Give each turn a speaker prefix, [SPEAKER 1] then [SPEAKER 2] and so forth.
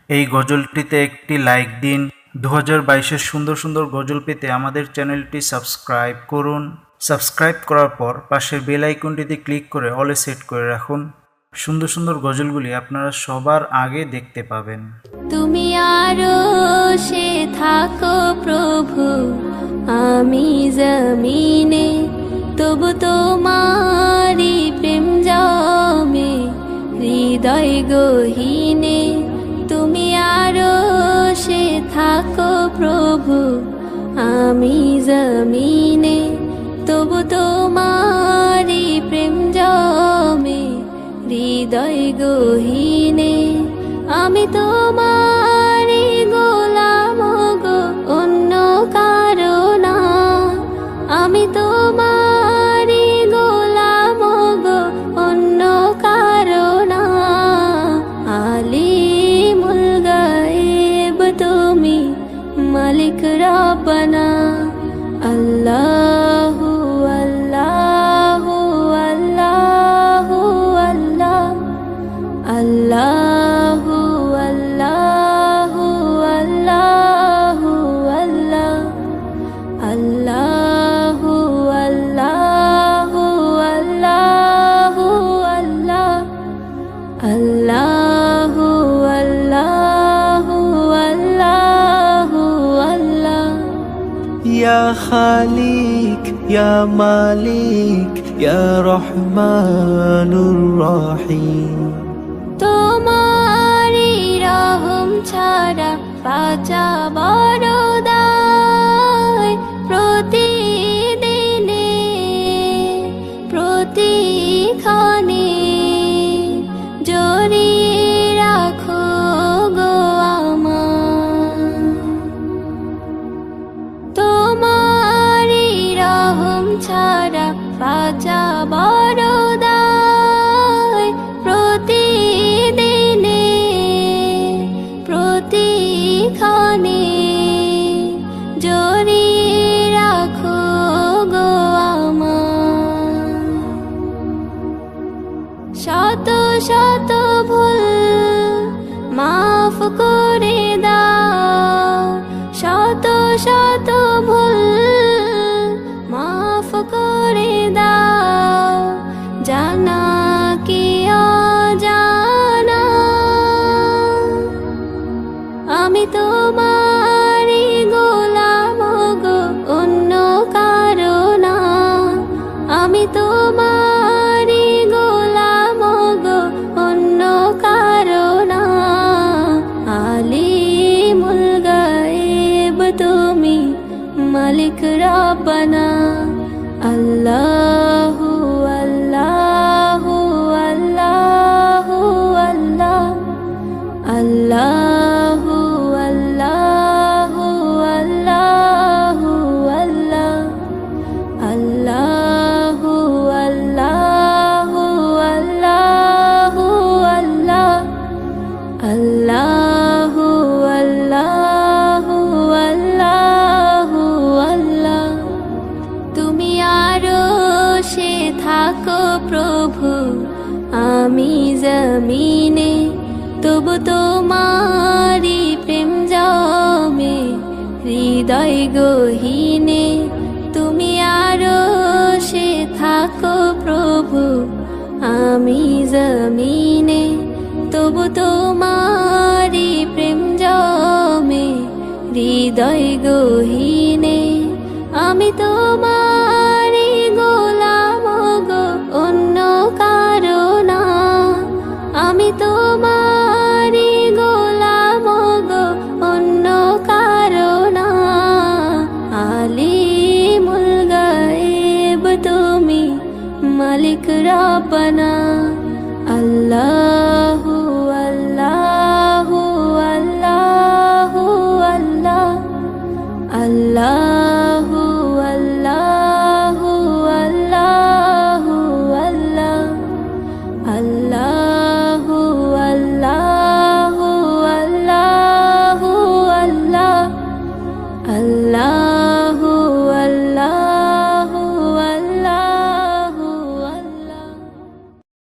[SPEAKER 1] এই গজলটিতে একটি লাইক দিন। 2022-এর সুন্দর সুন্দর গজল পেতে আমাদের চ্যানেলটি সাবস্ক্রাইব করুন। সাবস্ক্রাইব করার পর পাশের বেল আইকনটিতে ক্লিক করে অলে সেট করে রাখুন। সুন্দর সুন্দর গজলগুলি আপনারা সবার আগে দেখতে পাবেন।
[SPEAKER 2] তুমি আরো সে থাকো প্রভু, আমি জমিনে, তবু তোমারি প্রেম জমে হৃদয় গহীনে। তুমি আরো সে থাকো প্রভু, আমি জমিনে, তবু তোমারি প্রেম জমে হৃদয় গহীনে। আমি তোমারি গোলাম গো, অন্য কারো না। আমি তোমারি গোলাম গো, অন্য কারো না। আলিমুল গায়েব তুমি, মালিক রব্বানা। আল্লাহু আল্লাহু আল্লাহু আল্লাহ, আল্লাহু আল্লাহু আল্লাহু আল্লাহ, আল্লাহু আল্লাহু আল্লাহু আল্লাহ, আল্লাহু আল্লাহু আল্লাহু আল্লাহ।
[SPEAKER 3] ইয়া খালিক ইয়া মালিক ইয়া রহমানুর রহিম।
[SPEAKER 2] তোমারি রহম ছাড়া বাঁচা বড় দায়। প্রতিদিনে প্রতিক্ষণে জড়িয়ে রাখো গো আমায়। তোমারি রহম ছাড়া বাঁচা বড় দায়। প্রতিদিনে প্রতিক্ষণে জড়িয়ে রাখো গো আমায়। শত শত ভুল মাফ করে দাও, শত শত ভুল মাফ করে দাও। জানা কি অজানা, আমি তোমারি গোলাম গো, অন্য কারো না। আমি তোমারি গোলাম গো, অন্য কারো না। আলিমুল গায়েব তুমি, মালিক রব্বানা। আল্লাহু আল্লাহু আল্লাহু আল্লাহ, আল্লাহু আল্লাহু আল্লাহু আল্লাহ, আল্লাহু আল্লাহু আল্লাহু আল্লাহ, আল্লাহু আল্লাহু আল্লাহু আল্লাহ। তুমি আরো সে থাকো প্রভু, আমি জমিনে, তবু তোমারি প্রেম জমে হৃদয় গহীনে। তুমি আরো সে থাকো প্রভু, আমি জমিনে, তবু তোমারি প্রেম জমে হৃদয় গহীনে। আমি তোমারি গোলাম গো, অন্য কারো না। আমি তোমারি গোলাম গো, অন্য কারো না। আলিমুল গায়েব তুমি, মালিক রব্বানা। আল্লাহু আল্লাহু আল্লাহু আল্লাহ, আল্লাহু আল্লাহু আল্লাহু আল্লাহ, আল্লাহ।